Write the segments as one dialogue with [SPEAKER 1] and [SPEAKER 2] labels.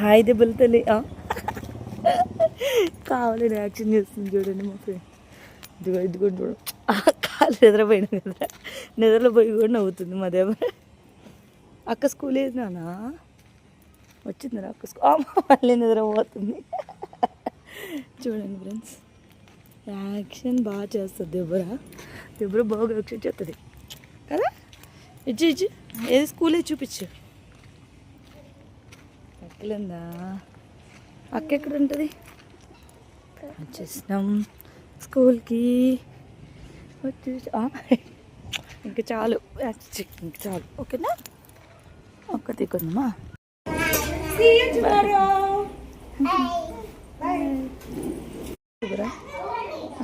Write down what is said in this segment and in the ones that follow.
[SPEAKER 1] Hi దెబ్బలు తల్లి కావాలని యాక్షన్ చేస్తుంది చూడండి మా ఫ్రెండ్. ఇదిగో చూడు కాలు నిద్రపోయిన కదా, నిద్రలో పోయి కూడా నవ్వుతుంది మా దెబ్బ. అక్క స్కూల్ ఏదినానా వచ్చిందిరా అక్క స్కూల్, మళ్ళీ నిద్రపోతుంది. చూడండి ఫ్రెండ్స్, యాక్షన్ బాగా చేస్తుంది దెబ్బర బాగా యాక్షన్ చేస్తుంది కదా. ఇచ్చి ఏది స్కూలే చూపించు. అక్కలుందా? అక్క ఎక్కడ ఉంటుంది? వచ్చేసినాం స్కూల్కి. వచ్చేసి ఇంకా చాలు, ఇంకా చాలు. ఓకేనా? ఒక్క తీకుందామా?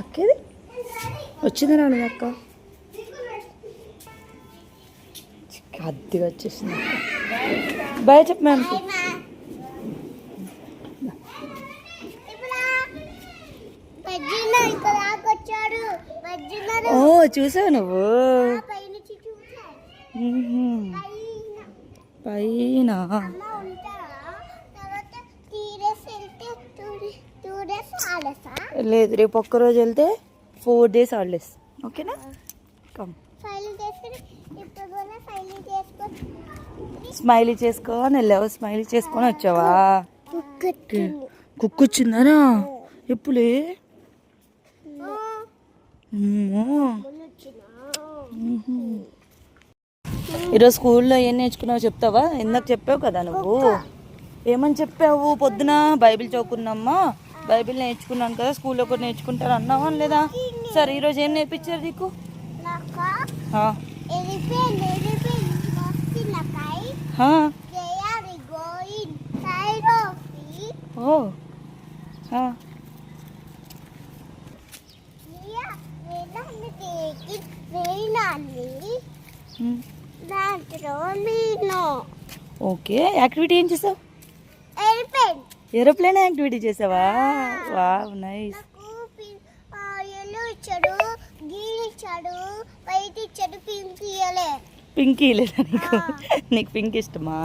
[SPEAKER 1] అక్కేది వచ్చింది రాలేదు అక్క, అద్దెగా వచ్చేసింది అక్క. బాయ్ చెప్పు మ్యామ్కి. ఓ చూసావు నువ్వు పైన? లేదు, రేపు ఒక్కరోజు వెళ్తే 4 days హాలిడేస్. ఓకేనా? కమ్ స్మైలీ చేసుకొని వెళ్ళావా? స్మైలీ చేసుకొని వచ్చావా? కుక్క వచ్చిందనా? ఎప్పులే? ఈరోజు స్కూల్లో ఏం నేర్చుకున్నావు చెప్తావా? ఇందాక చెప్పావు కదా నువ్వు. ఏమని చెప్పావు? పొద్దున బైబిల్ చదువుకున్నామ్మా, బైబిల్ నేర్చుకున్నాను కదా, స్కూల్లో కూడా నేర్చుకుంటాను అన్నావా లేదా? సరే, ఈరోజు ఏం నేర్పించారు నీకు? ఓకే, యాక్టివిటీ ఏం చేసావు? ఏరోప్లేన్ యాక్టివిటీ చేసావా? Wow, nice. పింక్ ఇవ్వలేదా నీకు? నీకు పింక్ ఇష్టమా?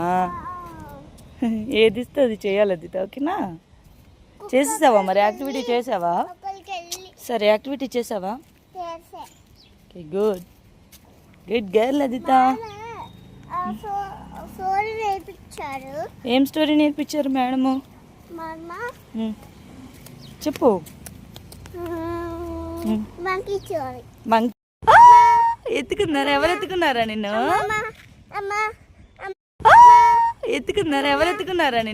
[SPEAKER 1] ఏది ఇస్తే అది చేయాలి అదిత. ఓకేనా? చేసేసావా మరి? యాక్టివిటీ చేసావా? సరే, యాక్టివిటీ చేసావా? Okay, good good girl Aditha. ఏం స్టోరీ నేర్పించారు మేడము? చెప్పు. ఎత్తుకున్నారా? ఎవరు ఎత్తుకున్నారా నిన్ను? ఎత్తుకున్నారా? ఎవరు ఎత్తుకున్నారా నిన్ను?